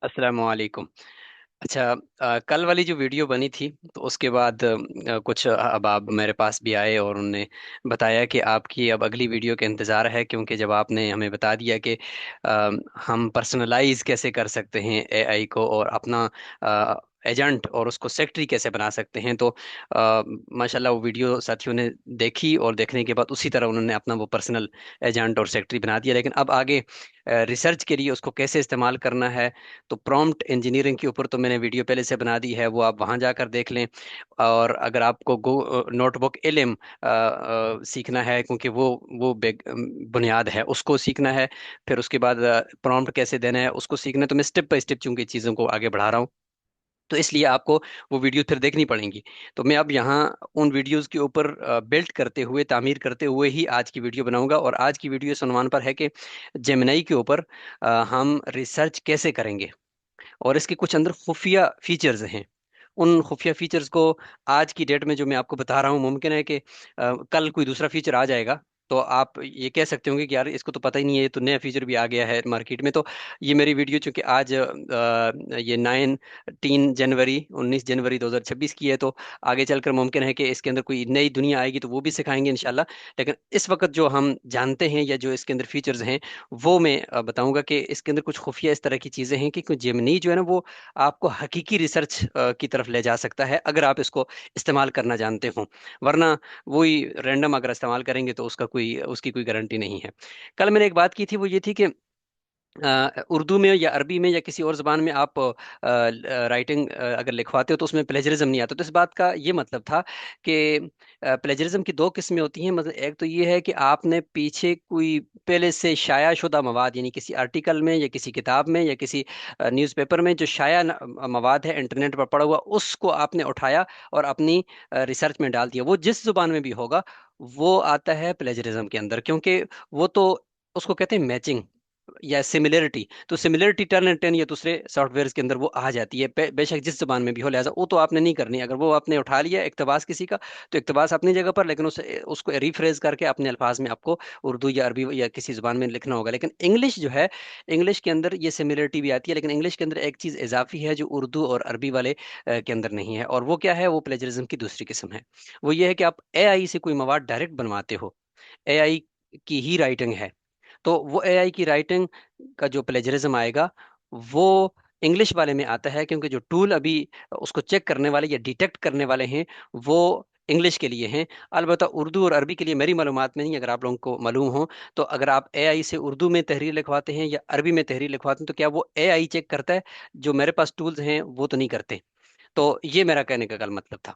अस्सलाम वालेकुम। अच्छा, कल वाली जो वीडियो बनी थी तो उसके बाद कुछ अहबाब मेरे पास भी आए और उनने बताया कि आपकी अब अगली वीडियो का इंतज़ार है, क्योंकि जब आपने हमें बता दिया कि हम पर्सनलाइज कैसे कर सकते हैं एआई को और अपना एजेंट और उसको सेक्रेटरी कैसे बना सकते हैं, तो माशाल्लाह वो वीडियो साथियों ने देखी और देखने के बाद उसी तरह उन्होंने अपना वो पर्सनल एजेंट और सेक्रेटरी बना दिया। लेकिन अब आगे रिसर्च के लिए उसको कैसे इस्तेमाल करना है, तो प्रॉम्प्ट इंजीनियरिंग के ऊपर तो मैंने वीडियो पहले से बना दी है, वो आप वहां जाकर देख लें। और अगर आपको गो नोटबुक इल्म सीखना है, क्योंकि वो बुनियाद है, उसको सीखना है। फिर उसके बाद प्रॉम्प्ट कैसे देना है उसको सीखना है। तो मैं स्टेप बाय स्टेप चूंकि चीज़ों को आगे बढ़ा रहा हूँ, तो इसलिए आपको वो वीडियो फिर देखनी पड़ेंगी। तो मैं अब यहाँ उन वीडियोस के ऊपर बिल्ड करते हुए, तामीर करते हुए ही आज की वीडियो बनाऊंगा। और आज की वीडियो इस उन्वान पर है कि जेमिनाई के ऊपर हम रिसर्च कैसे करेंगे और इसके कुछ अंदर खुफिया फीचर्स हैं। उन खुफिया फीचर्स को आज की डेट में जो मैं आपको बता रहा हूँ, मुमकिन है कि कल कोई दूसरा फीचर आ जाएगा, तो आप ये कह सकते होंगे कि यार इसको तो पता ही नहीं है, ये तो नया फीचर भी आ गया है मार्केट में। तो ये मेरी वीडियो चूंकि आज ये 19 जनवरी 2026 की है, तो आगे चलकर मुमकिन है कि इसके अंदर कोई नई दुनिया आएगी तो वो भी सिखाएंगे इंशाल्लाह। लेकिन इस वक्त जो हम जानते हैं या जो इसके अंदर फीचर्स हैं, वो मैं बताऊंगा कि इसके अंदर कुछ खुफिया इस तरह की चीज़ें हैं कि जेमिनी जो है ना, वो आपको हकीकी रिसर्च की तरफ ले जा सकता है अगर आप इसको इस्तेमाल करना जानते हो। वरना वही रैंडम अगर इस्तेमाल करेंगे तो उसकी कोई गारंटी नहीं है। कल मैंने एक बात की थी, वो ये थी कि उर्दू में या अरबी में या किसी और ज़बान में आप राइटिंग अगर लिखवाते हो तो उसमें प्लेजरिज्म नहीं आता। तो इस बात का ये मतलब था कि प्लेजरिज्म की दो किस्में होती हैं। मतलब एक तो ये है कि आपने पीछे कोई पहले से शाया शुदा मवाद, यानी किसी आर्टिकल में या किसी किताब में या किसी न्यूज़पेपर में जो शाया मवाद है इंटरनेट पर पड़ा हुआ, उसको आपने उठाया और अपनी रिसर्च में डाल दिया। वो जिस जुबान में भी होगा वो आता है प्लेजरिज्म के अंदर, क्योंकि वो तो उसको कहते हैं मैचिंग या सिमिलरिटी। तो सिमिलरिटी टर्न एंड टेन या दूसरे सॉफ्टवेयर के अंदर वो आ जाती है, बेशक जिस जबान में भी हो। लिहाजा वो तो आपने नहीं करनी। अगर वो आपने उठा लिया इक्तबास किसी का, तो इक्तबास अपनी जगह पर, लेकिन उसको रिफ्रेज करके अपने अल्फाज में आपको उर्दू या अरबी या किसी जुबान में लिखना होगा। लेकिन इंग्लिश जो है, इंग्लिश के अंदर ये सिमिलरिटी भी आती है, लेकिन इंग्लिश के अंदर एक चीज़ इजाफी है जो उर्दू और अरबी वाले के अंदर नहीं है। और वो क्या है? वो प्लेजरिज्म की दूसरी किस्म है। वो ये है कि आप एआई से कोई मवाद डायरेक्ट बनवाते हो, एआई की ही राइटिंग है, तो वो एआई की राइटिंग का जो प्लेजरिज्म आएगा वो इंग्लिश वाले में आता है, क्योंकि जो टूल अभी उसको चेक करने वाले या डिटेक्ट करने वाले हैं वो इंग्लिश के लिए हैं। अलबत्ता उर्दू और अरबी के लिए मेरी मालूमात में नहीं, अगर आप लोगों को मालूम हो तो अगर आप एआई से उर्दू में तहरीर लिखवाते हैं या अरबी में तहरीर लिखवाते हैं, तो क्या वो एआई चेक करता है? जो मेरे पास टूल्स हैं वो तो नहीं करते। तो ये मेरा कहने का कल मतलब था।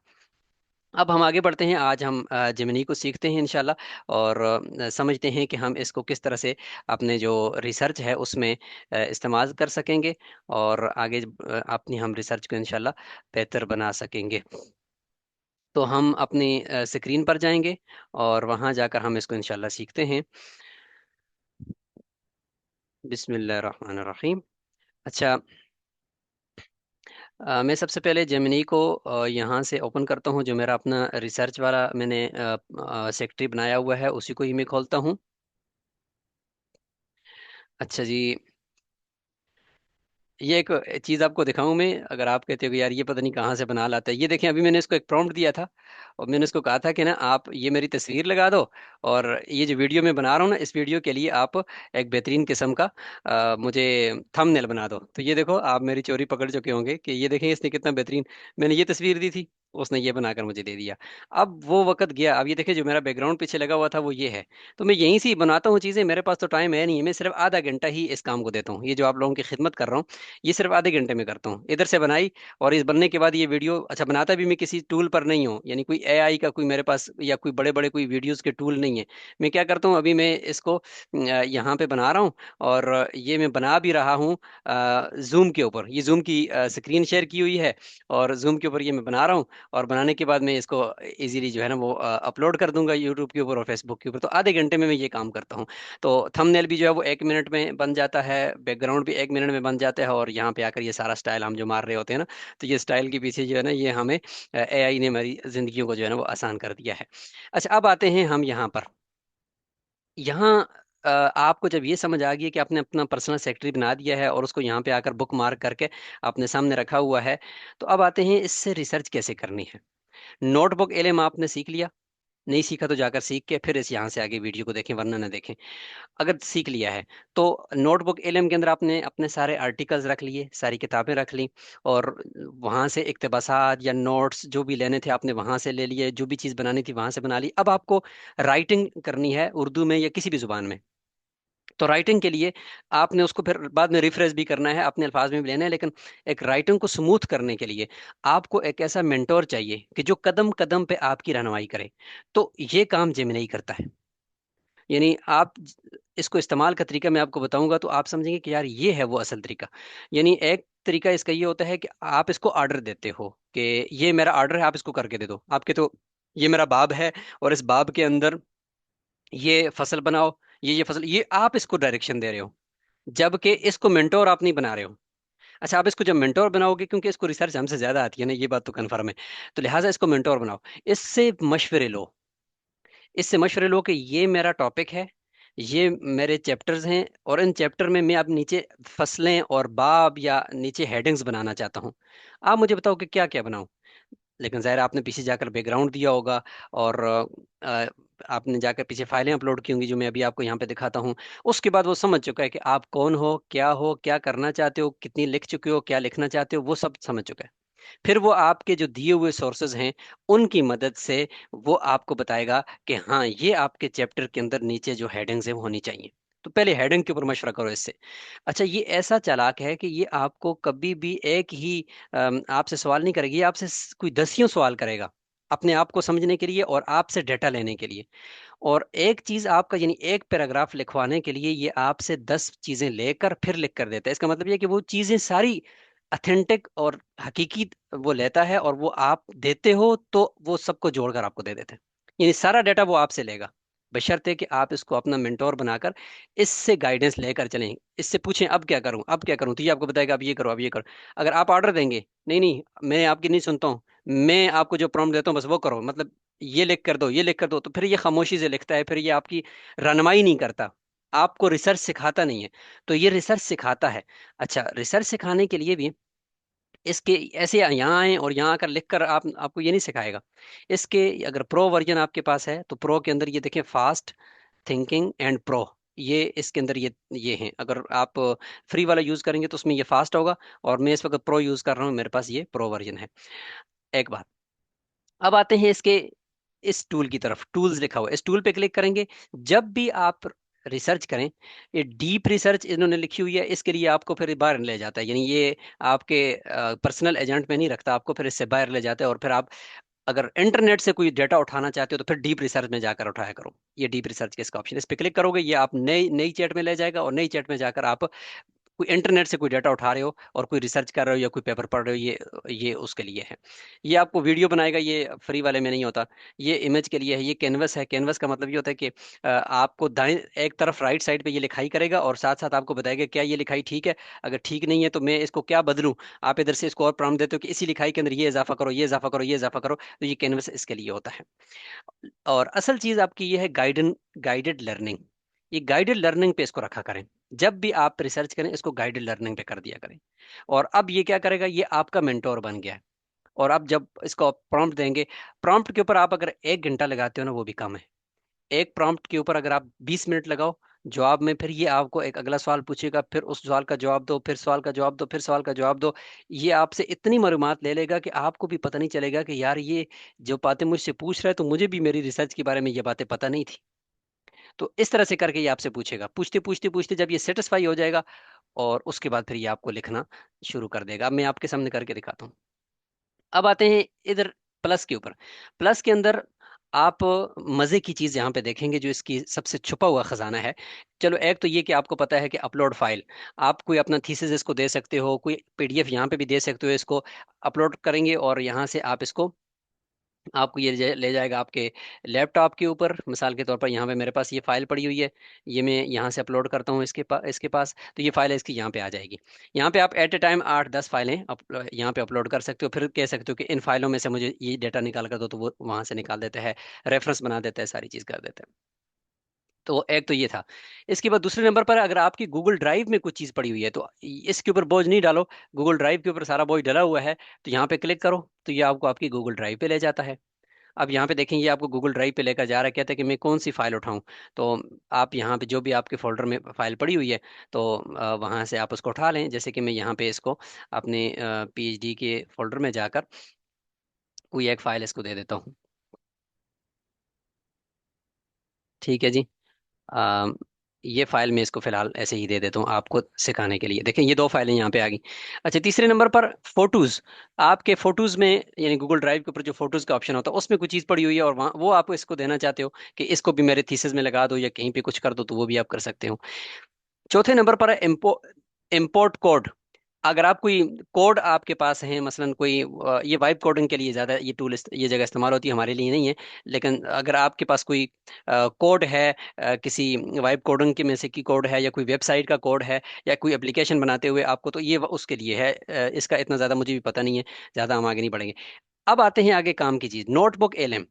अब हम आगे बढ़ते हैं। आज हम जेमिनी को सीखते हैं इंशाल्लाह, और समझते हैं कि हम इसको किस तरह से अपने जो रिसर्च है उसमें इस्तेमाल कर सकेंगे और आगे अपनी हम रिसर्च को इंशाल्लाह बेहतर बना सकेंगे। तो हम अपनी स्क्रीन पर जाएंगे और वहां जाकर हम इसको इंशाल्लाह सीखते हैं। बिस्मिल्लाह रहमान रहीम। अच्छा, मैं सबसे पहले जेमिनी को यहाँ से ओपन करता हूँ। जो मेरा अपना रिसर्च वाला मैंने सेक्रेटरी बनाया हुआ है उसी को ही मैं खोलता हूँ। अच्छा जी, ये एक चीज आपको दिखाऊं मैं, अगर आप कहते हो कि यार ये पता नहीं कहाँ से बना लाता है। ये देखें, अभी मैंने इसको एक प्रॉम्प्ट दिया था और मैंने इसको कहा था कि ना आप ये मेरी तस्वीर लगा दो, और ये जो वीडियो मैं बना रहा हूँ ना, इस वीडियो के लिए आप एक बेहतरीन किस्म का मुझे थंबनेल बना दो। तो ये देखो, आप मेरी चोरी पकड़ चुके होंगे कि ये देखें इसने कितना बेहतरीन, मैंने ये तस्वीर दी थी, उसने ये बनाकर मुझे दे दिया। अब वो वक्त गया। अब ये देखे, जो मेरा बैकग्राउंड पीछे लगा हुआ था वो ये है। तो मैं यहीं से ही बनाता हूँ चीजें, मेरे पास तो टाइम है नहीं, मैं सिर्फ आधा घंटा ही इस काम को देता हूँ। ये जो आप लोगों की खिदमत कर रहा हूँ, ये सिर्फ आधे घंटे में करता हूँ। इधर से बनाई और इस बनने के बाद ये वीडियो, अच्छा बनाता भी मैं किसी टूल पर नहीं हूँ, यानी कोई एआई का कोई मेरे पास या कोई बड़े बड़े कोई वीडियोस के टूल नहीं है। मैं क्या करता हूँ, अभी मैं इसको यहाँ पे बना रहा हूँ, और ये मैं बना भी रहा हूँ जूम के ऊपर। ये जूम की स्क्रीन शेयर की हुई है और जूम के ऊपर ये मैं बना रहा हूँ। और बनाने के बाद मैं इसको इजीली जो है ना वो अपलोड कर दूंगा यूट्यूब के ऊपर और फेसबुक के ऊपर। तो आधे घंटे में मैं ये काम करता हूँ। तो थंबनेल भी जो है वो 1 मिनट में बन जाता है, बैकग्राउंड भी 1 मिनट में बन जाता है, और यहाँ पे आकर ये सारा स्टाइल हम जो मार रहे होते हैं ना, तो ये स्टाइल के पीछे जो है ना, ये हमें एआई ने हमारी जिंदगियों को जो है ना वो आसान कर दिया है। अच्छा, अब आते हैं हम यहाँ पर। यहाँ आपको जब ये समझ आ गई कि आपने अपना पर्सनल सेक्रेटरी बना दिया है और उसको यहाँ पे आकर बुक मार्क करके अपने सामने रखा हुआ है, तो अब आते हैं इससे रिसर्च कैसे करनी है। नोटबुक एलएम आपने सीख लिया, नहीं सीखा तो जाकर सीख के फिर इस यहाँ से आगे वीडियो को देखें, वरना ना देखें। अगर सीख लिया है तो नोटबुक एलएम के अंदर आपने अपने सारे आर्टिकल्स रख लिए, सारी किताबें रख ली, और वहां से इक्तबासात या नोट्स जो भी लेने थे आपने वहां से ले लिए, जो भी चीज़ बनानी थी वहां से बना ली। अब आपको राइटिंग करनी है उर्दू में या किसी भी जुबान में। तो राइटिंग के लिए आपने उसको फिर बाद में रिफ्रेश भी करना है, अपने अल्फाज में भी लेना है, लेकिन एक राइटिंग को स्मूथ करने के लिए आपको एक ऐसा मेंटोर चाहिए कि जो कदम कदम पे आपकी रहनुमाई करे। तो ये काम जिम नहीं करता है। यानी आप इसको इस्तेमाल का तरीका मैं आपको बताऊंगा तो आप समझेंगे कि यार ये है वो असल तरीका। यानी एक तरीका इसका ये होता है कि आप इसको ऑर्डर देते हो कि ये मेरा ऑर्डर है, आप इसको करके दे दो। आपके तो ये मेरा बाब है और इस बाब के अंदर ये फसल बनाओ, ये फसल, ये आप इसको डायरेक्शन दे रहे हो, जबकि इसको मेंटोर आप नहीं बना रहे हो। अच्छा, आप इसको जब मेंटोर बनाओगे, क्योंकि इसको रिसर्च हमसे ज्यादा आती है ना, ये बात तो कन्फर्म है, तो लिहाजा इसको मेंटोर बनाओ। इससे मशवरे लो, इससे मशवरे लो कि ये मेरा टॉपिक है, ये मेरे चैप्टर्स हैं, और इन चैप्टर में मैं अब नीचे फसलें और बाब या नीचे हेडिंग्स बनाना चाहता हूँ। आप मुझे बताओ कि क्या क्या बनाऊं। लेकिन ज़ाहिर है आपने पीछे जाकर बैकग्राउंड दिया होगा, और आपने जाकर पीछे फाइलें अपलोड की होंगी जो मैं अभी आपको यहाँ पे दिखाता हूँ। उसके बाद वो समझ चुका है कि आप कौन हो, क्या करना चाहते हो, कितनी लिख चुके हो, क्या लिखना चाहते हो, वो सब समझ चुका है। फिर वो आपके जो दिए हुए सोर्सेज हैं उनकी मदद से वो आपको बताएगा कि हाँ, ये आपके चैप्टर के अंदर नीचे जो हेडिंग्स हैं वो होनी चाहिए। तो पहले हेडिंग के ऊपर मशवरा करो इससे। अच्छा, ये ऐसा चालाक है कि ये आपको कभी भी एक ही आपसे सवाल नहीं करेगी, ये आपसे कोई दसियों सवाल करेगा, अपने आप को समझने के लिए और आपसे डेटा लेने के लिए। और एक चीज आपका, यानी एक पैराग्राफ लिखवाने के लिए ये आपसे 10 चीजें लेकर फिर लिख कर देता है। इसका मतलब ये है कि वो चीजें सारी अथेंटिक और हकीकी वो लेता है, और वो आप देते हो तो वो सबको जोड़कर आपको दे देते हैं। यानी सारा डाटा वो आपसे लेगा, बशर्ते कि आप इसको अपना मेंटोर बनाकर इससे गाइडेंस लेकर चलें। इससे पूछें अब क्या करूं, अब क्या करूं, तो ये आपको बताएगा अब ये करो, अब ये करो। अगर आप ऑर्डर देंगे, नहीं नहीं मैं आपकी नहीं सुनता हूँ, मैं आपको जो प्रॉम्प्ट देता हूँ बस वो करो, मतलब ये लिख कर दो, ये लिख कर दो, तो फिर ये खामोशी से लिखता है, फिर ये आपकी रहनुमाई नहीं करता, आपको रिसर्च सिखाता नहीं है। तो ये रिसर्च सिखाता है। अच्छा, रिसर्च सिखाने के लिए भी इसके ऐसे यहाँ आए और यहाँ आकर लिख कर आप, आपको ये नहीं सिखाएगा। इसके अगर प्रो वर्जन आपके पास है तो प्रो के अंदर ये देखें, फास्ट थिंकिंग एंड प्रो, ये इसके अंदर ये हैं। अगर आप फ्री वाला यूज करेंगे तो उसमें ये फास्ट होगा, और मैं इस वक्त प्रो यूज कर रहा हूँ, मेरे पास ये प्रो वर्जन है। एक बात, अब आते हैं इसके इस टूल की तरफ। टूल्स लिखा हुआ है, इस टूल पे क्लिक करेंगे। जब भी आप रिसर्च करें, ये डीप रिसर्च इन्होंने लिखी हुई है, इसके लिए आपको फिर बाहर ले जाता है। यानी ये आपके पर्सनल एजेंट में नहीं रखता आपको, फिर इससे बाहर ले जाता है। और फिर आप अगर इंटरनेट से कोई डेटा उठाना चाहते हो तो फिर डीप रिसर्च में जाकर उठाया करो। ये डीप रिसर्च के इसका ऑप्शन, इस पे क्लिक करोगे, ये आप नई नई चैट में ले जाएगा, और नई चैट में जाकर आप कोई इंटरनेट से कोई डाटा उठा रहे हो और कोई रिसर्च कर रहे हो या कोई पेपर पढ़ रहे हो, ये उसके लिए है। ये आपको वीडियो बनाएगा, ये फ्री वाले में नहीं होता। ये इमेज के लिए है, ये कैनवस है। कैनवस का मतलब ये होता है कि आपको दाएं एक तरफ राइट साइड पे ये लिखाई करेगा, और साथ साथ आपको बताएगा क्या ये लिखाई ठीक है, अगर ठीक नहीं है तो मैं इसको क्या बदलूं। आप इधर से इसको और प्रॉम्प्ट देते हो कि इसी लिखाई के अंदर ये इजाफा करो, ये इजाफा करो, ये इजाफा करो, तो ये कैनवस इसके लिए होता है। और असल चीज आपकी ये है गाइडेड लर्निंग। ये गाइडेड लर्निंग पे इसको रखा करें। जब भी आप रिसर्च करें इसको गाइडेड लर्निंग पे कर दिया करें। और अब ये क्या करेगा, ये आपका मेंटोर बन गया है। और अब जब इसको प्रॉम्प्ट देंगे, प्रॉम्प्ट के ऊपर आप अगर 1 घंटा लगाते हो ना वो भी कम है। एक प्रॉम्प्ट के ऊपर अगर आप 20 मिनट लगाओ, जवाब में फिर ये आपको एक अगला सवाल पूछेगा, फिर उस सवाल का जवाब दो, फिर सवाल का जवाब दो, फिर सवाल का जवाब दो। ये आपसे इतनी मालूमात ले लेगा कि आपको भी पता नहीं चलेगा कि यार ये जो बातें मुझसे पूछ रहा है तो मुझे भी मेरी रिसर्च के बारे में ये बातें पता नहीं थी। तो इस तरह से करके ये आपसे पूछेगा, पूछते पूछते पूछते जब ये सेटिस्फाई हो जाएगा, और उसके बाद फिर ये आपको लिखना शुरू कर देगा। अब मैं आपके सामने करके दिखाता हूँ। अब आते हैं इधर प्लस के ऊपर। प्लस के अंदर आप मजे की चीज यहाँ पे देखेंगे, जो इसकी सबसे छुपा हुआ खजाना है। चलो, एक तो ये कि आपको पता है कि अपलोड फाइल, आप कोई अपना थीसिस इसको दे सकते हो, कोई पीडीएफ यहाँ पे भी दे सकते हो, इसको अपलोड करेंगे और यहाँ से आप इसको, आपको ये ले जाएगा आपके लैपटॉप के ऊपर। मिसाल के तौर पर यहाँ पे मेरे पास ये फाइल पड़ी हुई है, ये मैं यहाँ से अपलोड करता हूँ इसके पास, तो ये फाइल है इसकी यहाँ पे आ जाएगी। यहाँ पे आप एट ए टाइम 8-10 फाइलें यहाँ पे अपलोड कर सकते हो। फिर कह सकते हो कि इन फाइलों में से मुझे ये डाटा निकाल कर दो, तो वो वहाँ से निकाल देता है, रेफरेंस बना देता है, सारी चीज़ कर देता है। तो एक तो ये था। इसके बाद दूसरे नंबर पर अगर आपकी गूगल ड्राइव में कुछ चीज़ पड़ी हुई है तो इसके ऊपर बोझ नहीं डालो। गूगल ड्राइव के ऊपर सारा बोझ डला हुआ है, तो यहाँ पे क्लिक करो तो ये आपको आपकी गूगल ड्राइव पे ले जाता है। अब यहाँ पे देखें, ये आपको गूगल ड्राइव पे लेकर जा रहा है, कहता है कि मैं कौन सी फाइल उठाऊं। तो आप यहाँ पे जो भी आपके फोल्डर में फाइल पड़ी हुई है, तो वहाँ से आप उसको उठा लें। जैसे कि मैं यहाँ पे इसको अपने पीएचडी के फोल्डर में जाकर कोई एक फाइल इसको दे देता हूँ। ठीक है जी। अम, ये फाइल मैं इसको फिलहाल ऐसे ही दे देता हूँ आपको सिखाने के लिए। देखें ये दो फाइलें यहाँ पे आ गई। अच्छा, तीसरे नंबर पर फोटोज। आपके फोटोज में, यानी गूगल ड्राइव के ऊपर जो फोटोज का ऑप्शन होता है उसमें कुछ चीज़ पड़ी हुई है और वहाँ वो आप इसको देना चाहते हो कि इसको भी मेरे थीसिस में लगा दो या कहीं पे कुछ कर दो, तो वो भी आप कर सकते हो। चौथे नंबर पर है इम्पोर्ट कोड। अगर आप कोई कोड आपके पास है, मसलन कोई ये वाइब कोडिंग के लिए ज़्यादा ये टूल ये जगह इस्तेमाल होती है, हमारे लिए नहीं है। लेकिन अगर आपके पास कोई कोड है, किसी वाइब कोडिंग के में से की कोड है या कोई वेबसाइट का कोड है या कोई एप्लीकेशन बनाते हुए आपको, तो ये उसके लिए है। इसका इतना ज़्यादा मुझे भी पता नहीं है, ज़्यादा हम आगे नहीं बढ़ेंगे। अब आते हैं आगे काम की चीज़, नोटबुक एलएम।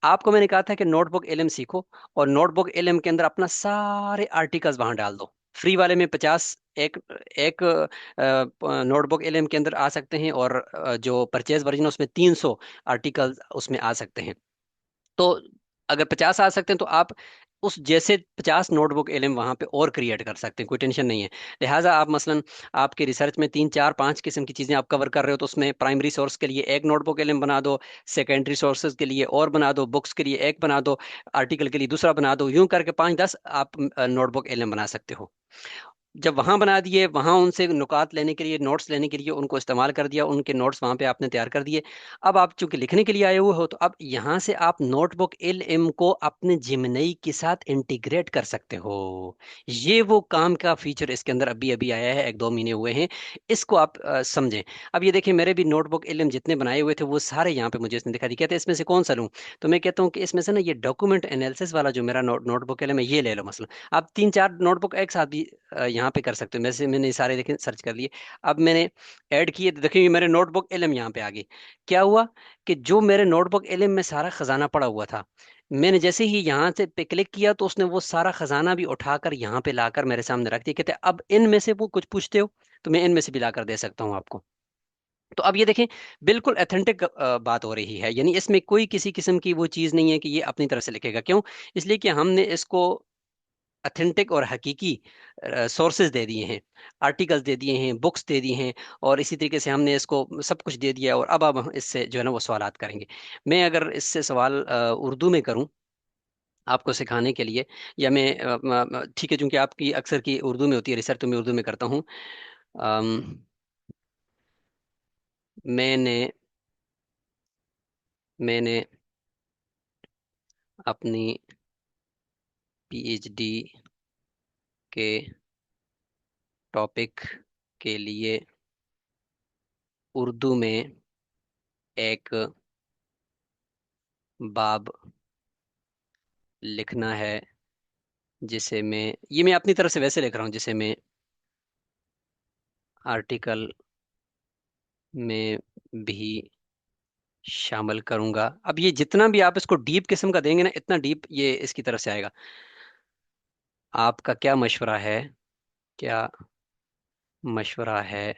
आपको मैंने कहा था कि नोटबुक एलएम सीखो, और नोटबुक एलएम के अंदर अपना सारे आर्टिकल्स वहां डाल दो। फ्री वाले में 50 एक एक नोटबुक एलएम के अंदर आ सकते हैं, और जो परचेज वर्जन है उसमें 300 आर्टिकल्स उसमें आ सकते हैं। तो अगर 50 आ सकते हैं तो आप उस जैसे 50 नोटबुक एलएम वहां पे और क्रिएट कर सकते हैं, कोई टेंशन नहीं है। लिहाजा आप मसलन आपके रिसर्च में 3 4 5 किस्म की चीजें आप कवर कर रहे हो, तो उसमें प्राइमरी सोर्स के लिए एक नोटबुक एलएम बना दो, सेकेंडरी सोर्सेज के लिए और बना दो, बुक्स के लिए एक बना दो, आर्टिकल के लिए दूसरा बना दो, यूं करके 5 10 आप नोटबुक एलएम बना सकते हो। जब वहां बना दिए, वहां उनसे नुकात लेने के लिए, नोट्स लेने के लिए उनको इस्तेमाल कर दिया, उनके नोट्स वहां पे आपने तैयार कर दिए। अब आप चूंकि लिखने के लिए आए हुए हो, तो अब यहाँ से आप नोटबुक एल एम को अपने जिमनई के साथ इंटीग्रेट कर सकते हो। ये वो काम का फीचर इसके अंदर अभी अभी आया है, 1 2 महीने हुए हैं। इसको आप समझें। अब ये देखिए, मेरे भी नोटबुक एल एम जितने बनाए हुए थे वो सारे यहाँ पे मुझे इसने दिखा दिए। कहते हैं इसमें से कौन सा लूँ। तो मैं कहता हूँ कि इसमें से ना ये डॉक्यूमेंट एनालिसिस वाला जो मेरा नोटबुक एल एम है ये ले लो। मसला आप 3 4 नोटबुक एक साथ भी यहाँ पे कर सकते हो। वैसे मैंने सारे देखे सर्च कर लिए। अब मैंने ऐड किए तो देखिए मेरे नोटबुक एलएम यहाँ पे आ गई। क्या हुआ कि जो मेरे नोटबुक एलएम में सारा खजाना पड़ा हुआ था, मैंने जैसे ही यहाँ से पे क्लिक किया तो उसने वो सारा खजाना भी उठाकर यहाँ पे लाकर मेरे सामने रख दिया। कहते अब इनमें से वो कुछ पूछते हो तो मैं इनमें से भी लाकर दे सकता हूँ आपको। तो अब ये देखें, बिल्कुल ऑथेंटिक बात हो रही है, यानी इसमें कोई किसी किस्म की वो चीज़ नहीं है कि ये अपनी तरफ से लिखेगा। क्यों? इसलिए कि हमने इसको अथेंटिक और हकीकी सोर्सेज दे दिए हैं, आर्टिकल्स दे दिए हैं, बुक्स दे दी हैं, और इसी तरीके से हमने इसको सब कुछ दे दिया। और अब हम इससे जो है ना वो सवालात करेंगे। मैं अगर इससे सवाल उर्दू में करूं आपको सिखाने के लिए, या मैं ठीक है, चूंकि आपकी अक्सर की उर्दू में होती है रिसर्च, तो मैं उर्दू में करता हूँ। अम, मैंने मैंने अपनी पीएचडी के टॉपिक के लिए उर्दू में एक बाब लिखना है, जिसे मैं अपनी तरफ से वैसे लिख रहा हूँ जिसे मैं आर्टिकल में भी शामिल करूंगा। अब ये जितना भी आप इसको डीप किस्म का देंगे ना, इतना डीप ये इसकी तरफ से आएगा। आपका क्या मशवरा है, क्या मशवरा है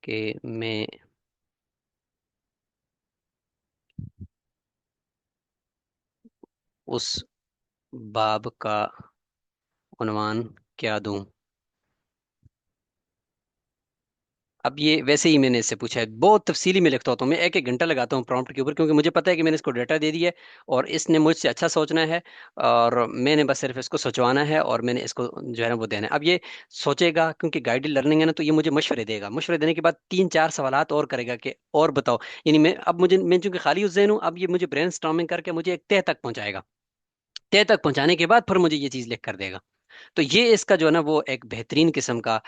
कि मैं उस बाब का उन्वान क्या दूं। अब ये वैसे ही मैंने इससे पूछा है, बहुत तफसीली में लिखता होता हूँ मैं, 1 1 घंटा लगाता हूँ प्रॉम्प्ट के ऊपर, क्योंकि मुझे पता है कि मैंने इसको डाटा दे दिया है और इसने मुझसे अच्छा सोचना है, और मैंने बस सिर्फ इसको सोचवाना है और मैंने इसको जो है ना वो देना है। अब ये सोचेगा, क्योंकि गाइडेड लर्निंग है ना, तो ये मुझे मशवरे देगा, मशवरे देने के बाद 3 4 सवालात और करेगा कि और बताओ। यानी मैं चूंकि खाली उस जहन हूँ, अब ये मुझे ब्रेन स्टॉर्मिंग करके मुझे एक तह तक पहुंचाएगा। तह तक पहुंचाने के बाद फिर मुझे ये चीज़ लिख कर देगा। तो ये इसका जो है ना वो एक बेहतरीन किस्म का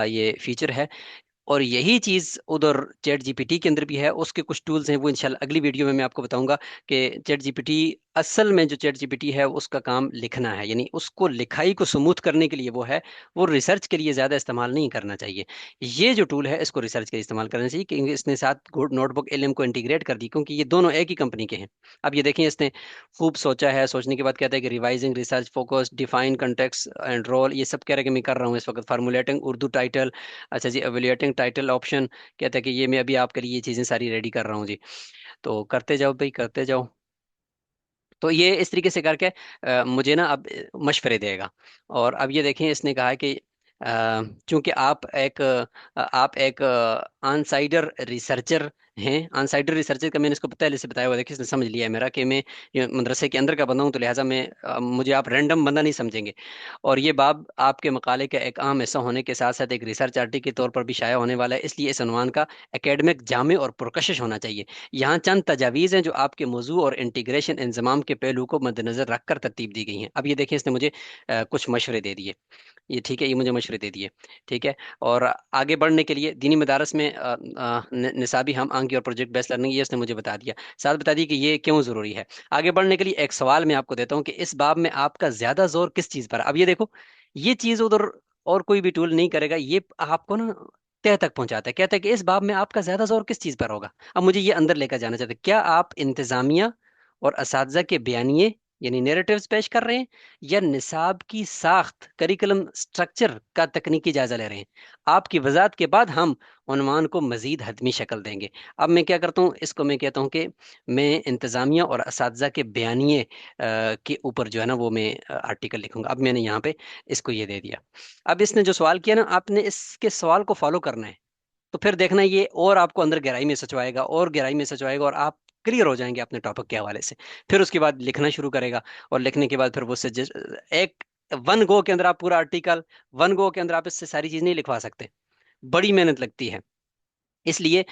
ये फीचर है। और यही चीज उधर चैट जीपीटी के अंदर भी है। उसके कुछ टूल्स हैं, वो इंशाल्लाह अगली वीडियो में मैं आपको बताऊंगा कि चैट जीपीटी, असल में जो चैट जीपीटी है उसका काम लिखना है, यानी उसको लिखाई को स्मूथ करने के लिए वो है। वो रिसर्च के लिए ज्यादा इस्तेमाल नहीं करना चाहिए। ये जो टूल है इसको रिसर्च के लिए इस्तेमाल करना चाहिए, क्योंकि इसने साथ गुड नोटबुक एलएम को इंटीग्रेट कर दी, क्योंकि ये दोनों एक ही कंपनी के हैं। अब ये देखें, इसने खूब सोचा है, सोचने के बाद कहता है कि revising research focus define context and role, ये सब कह रहा है कि मैं कर रहा हूँ इस वक्त। फार्मूलेटिंग उर्दू टाइटल, अच्छा जी, एवेल्युएटिंग टाइटल ऑप्शन, कहता है कि ये मैं अभी आपके लिए ये चीज़ें सारी रेडी कर रहा हूँ जी। तो करते जाओ भाई, करते जाओ। तो ये इस तरीके से करके मुझे ना अब मशवरे देगा। और अब ये देखें, इसने कहा है कि चूंकि आप एक अनसाइडर रिसर्चर हैं। अनसाइडर रिसर्चर का मैंने इसको पहले से बताया हुआ, देखिए इसने समझ लिया है मेरा कि मैं ये मदरसे के अंदर का बंदा हूँ, तो लिहाजा मैं मुझे आप रैंडम बंदा नहीं समझेंगे। और ये बाब आपके मकाले का एक आम हिस्सा होने के साथ साथ एक रिसर्च आर्टिकल के तौर पर भी शाया होने वाला है, इसलिए इस उन्वान का एकेडमिक जामे और पुरकशिश होना चाहिए। यहाँ चंद तजावीज़ हैं जो आपके मौजू और इंटीग्रेशन इंजमाम के पहलू को मद्देनजर रखकर तरतीब दी गई हैं। अब ये देखिए, इसने मुझे कुछ मशवरे दे दिए। ये ठीक है, ये मुझे मशवरे दे दिए। ठीक है। और आगे बढ़ने के लिए दीनी मदारस में निसाबी हम आंकी और प्रोजेक्ट बेस्ड लर्निंग, ये उसने मुझे बता दिया। साथ बता दी कि ये क्यों जरूरी है। आगे बढ़ने के लिए एक सवाल मैं आपको देता हूँ कि इस बाब में आपका ज्यादा जोर किस चीज पर है? अब ये देखो, ये चीज उधर और कोई भी टूल नहीं करेगा, ये आपको ना तह तक पहुंचाता है। कहता है कि इस बाब में आपका ज्यादा जोर किस चीज पर होगा। अब मुझे ये अंदर लेकर जाना चाहते हैं, क्या आप इंतजामिया और असातिज़ा के बयानिए यानी नैरेटिव्स पेश कर रहे हैं, या निसाब की साख्त करिकुलम स्ट्रक्चर का तकनीकी जायजा ले रहे हैं? आपकी वजाहत के बाद हम उन्वान को मजीद हतमी शक्ल देंगे। अब मैं क्या करता हूँ, इसको मैं कहता हूँ कि मैं इंतजामिया और असातिज़ा के बयानिए के ऊपर जो है ना वो मैं आर्टिकल लिखूंगा। अब मैंने यहाँ पे इसको ये दे दिया। अब इसने जो सवाल किया ना, आपने इसके सवाल को फॉलो करना है। तो फिर देखना ये और आपको अंदर गहराई में सचवाएगा, और गहराई में सचवाएगा, और आप क्लियर हो जाएंगे अपने टॉपिक के हवाले से। फिर उसके बाद लिखना शुरू करेगा। और लिखने के बाद फिर वो सजेस्ट, एक वन गो के अंदर आप पूरा आर्टिकल, वन गो के अंदर आप इससे सारी चीज नहीं लिखवा सकते, बड़ी मेहनत लगती है। इसलिए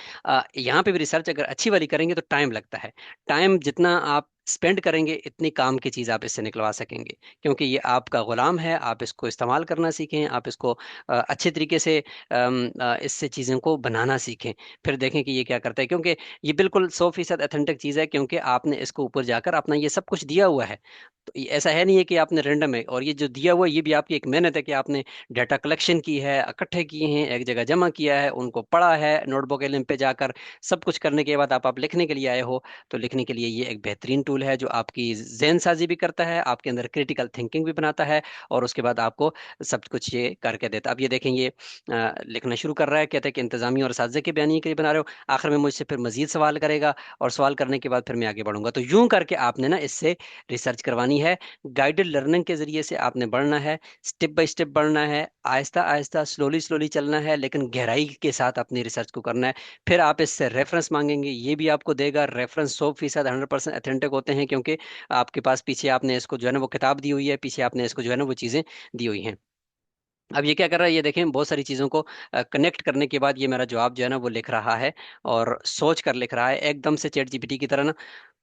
यहाँ पे भी रिसर्च अगर अच्छी वाली करेंगे तो टाइम लगता है। टाइम जितना आप स्पेंड करेंगे इतनी काम की चीज़ आप इससे निकलवा सकेंगे, क्योंकि ये आपका गुलाम है। आप इसको इस्तेमाल करना सीखें, आप इसको अच्छे तरीके से इससे चीज़ों को बनाना सीखें। फिर देखें कि ये क्या करता है, क्योंकि ये बिल्कुल 100% अथेंटिक चीज़ है, क्योंकि आपने इसको ऊपर जाकर अपना ये सब कुछ दिया हुआ है। तो ये ऐसा है नहीं है कि आपने रेंडम है, और ये जो दिया हुआ है ये भी आपकी एक मेहनत है कि आपने डाटा कलेक्शन की है, इकट्ठे किए हैं, एक जगह जमा किया है, उनको पढ़ा है नोटबुक एलएम पे जाकर। सब कुछ करने के बाद आप लिखने के लिए आए हो। तो लिखने के लिए ये एक बेहतरीन टूल है जो आपकी जहन साजी भी करता है, आपके अंदर क्रिटिकल थिंकिंग भी बनाता है, और उसके बाद आपको सब कुछ ये करके देता है। अब ये देखें, ये लिखना शुरू कर रहा है, कहता है कि इंतजामी और साजे के बयानी के लिए बना रहे हो। आखिर में मुझसे फिर मजीद सवाल करेगा, और सवाल करने के बाद फिर मैं आगे बढ़ूंगा। तो यूं करके आपने ना इससे रिसर्च करवानी है। गाइडेड लर्निंग के जरिए से आपने बढ़ना है, स्टेप बाय स्टेप बढ़ना है, आहिस्ता आहिस्ता स्लोली स्लोली चलना है, लेकिन गहराई के साथ अपनी रिसर्च को करना है। फिर आप इससे रेफरेंस मांगेंगे, ये भी आपको देगा। रेफरेंस 100% 100% अथेंटिक होते हैं, क्योंकि आपके पास पीछे आपने इसको जो है ना वो किताब दी हुई है, पीछे आपने इसको जो है ना वो चीज़ें दी हुई हैं। अब ये क्या कर रहा है, ये देखें, बहुत सारी चीज़ों को कनेक्ट करने के बाद ये मेरा जवाब जो है ना वो लिख रहा है, और सोच कर लिख रहा है, एकदम से चैट जीपीटी की तरह ना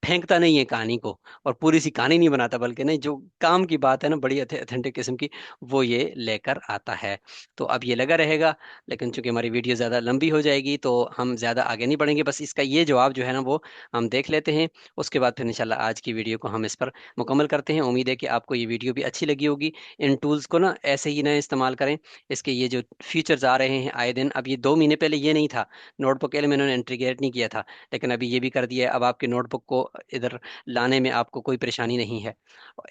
फेंकता नहीं है कहानी को, और पूरी सी कहानी नहीं बनाता, बल्कि नहीं, जो काम की बात है ना बड़ी अथेंटिक किस्म की, वो ये लेकर आता है। तो अब ये लगा रहेगा। लेकिन चूंकि हमारी वीडियो ज़्यादा लंबी हो जाएगी तो हम ज़्यादा आगे नहीं बढ़ेंगे, बस इसका ये जवाब जो है ना वो हम देख लेते हैं। उसके बाद फिर इंशाल्लाह आज की वीडियो को हम इस पर मुकम्मल करते हैं। उम्मीद है कि आपको ये वीडियो भी अच्छी लगी होगी। इन टूल्स को ना ऐसे ही ना इस्तेमाल करें। इसके ये जो फीचर्स आ रहे हैं आए दिन, अब ये 2 महीने पहले ये नहीं था, नोटबुक के लिए मैंने इंटीग्रेट नहीं किया था, लेकिन अभी ये भी कर दिया है। अब आपके नोटबुक को इधर लाने में आपको कोई परेशानी नहीं है।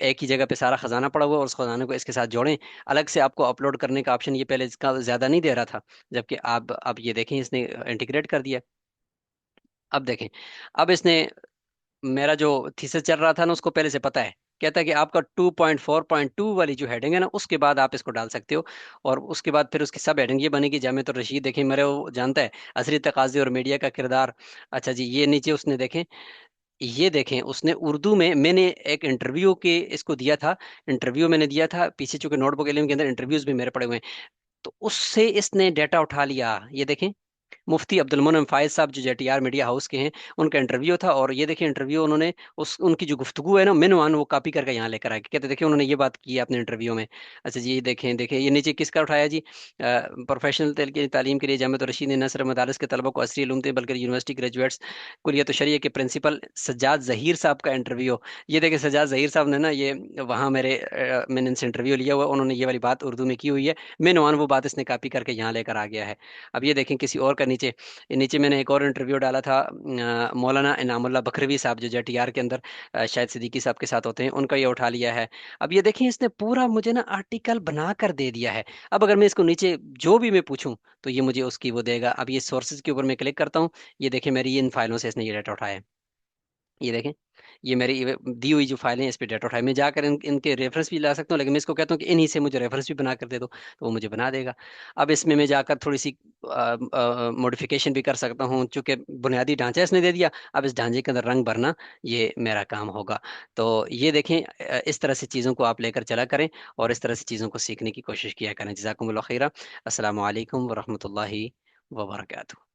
एक ही जगह पे सारा खजाना पड़ा हुआ है, और उस खजाने को इसके साथ जोड़ें। अलग से आपको अपलोड करने का ऑप्शन ये पहले इसका ज़्यादा नहीं दे रहा था, जबकि आप अब ये देखें इसने इंटीग्रेट कर दिया। अब देखें, अब इसने मेरा जो थीसिस चल रहा था ना उसको पहले से पता है। कहता है कि आपका 2.4.2 वाली जो हेडिंग है ना उसके बाद आप इसको डाल सकते हो, और उसके बाद फिर उसकी सब हेडिंग ये बनेगी, जामे तो रशीद देखें मेरे, वो जानता है असली तकाज़े और मीडिया का किरदार। अच्छा जी, ये नीचे उसने देखें, ये देखें उसने उर्दू में, मैंने एक इंटरव्यू के इसको दिया था, इंटरव्यू मैंने दिया था पीछे, चूंकि नोटबुक एलियम के अंदर इंटरव्यूज भी मेरे पड़े हुए हैं, तो उससे इसने डाटा उठा लिया। ये देखें, मुफ्ती अब्दुल मोनम फायद साहब जो जेटीआर मीडिया हाउस के हैं, उनका इंटरव्यू था। और ये देखिए इंटरव्यू उन्होंने उस उनकी जो गुफ्तगू है ना मिन वन, वो कॉपी करके यहाँ लेकर आए, कहते देखिए उन्होंने ये बात की है अपने इंटरव्यू में। अच्छा जी, ये देखें देखें ये नीचे किसका उठाया जी, प्रोफेशनल तालीम के लिए जामिया रशीद ने न सिर्फ मदारस के तलबा को असरी इल्म दी, बल्कि यूनिवर्सिटी ग्रेजुएट्स कुलियत शरिया के प्रिंसिपल सज्जाद जहीर साहब का इंटरव्यू। ये देखें सज्जाद जहीर साहब ने ना ये वहाँ मैंने इनसे इंटरव्यू लिया हुआ, उन्होंने ये वाली बात उर्दू में की हुई है, मेन वन वो बात इसने कॉपी करके यहाँ लेकर आ गया है। अब ये देखें किसी और का नीचे, नीचे मैंने एक और इंटरव्यू डाला था मौलाना इनामुल्लाह बकरवी साहब जो जेटीआर के अंदर शायद सिद्दीकी साहब के साथ होते हैं, उनका ये उठा लिया है। अब ये देखें इसने पूरा मुझे ना आर्टिकल बना कर दे दिया है। अब अगर मैं इसको नीचे जो भी मैं पूछूं तो ये मुझे उसकी वो देगा। अब ये सोर्सेज के ऊपर मैं क्लिक करता हूँ, ये देखें मेरी इन फाइलों से इसने ये डाटा उठाया है। ये देखें, ये मेरी दी हुई जो फाइलें हैं इस पे डाटा उठाए, मैं जाकर इनके रेफरेंस भी ला सकता हूँ, लेकिन मैं इसको कहता हूँ कि इन्हीं से मुझे रेफरेंस भी बना कर दे दो, तो वो मुझे बना देगा। अब इसमें मैं जाकर थोड़ी सी मॉडिफिकेशन भी कर सकता हूँ, चूंकि बुनियादी ढांचा इसने दे दिया, अब इस ढांचे के अंदर रंग भरना ये मेरा काम होगा। तो ये देखें इस तरह से चीज़ों को आप लेकर चला करें और इस तरह से चीज़ों को सीखने की कोशिश किया करें। जज़ाकुमुल्लाह खैरा। अस्सलामु अलैकुम वरहमतुल्लाहि वबरकातुहू।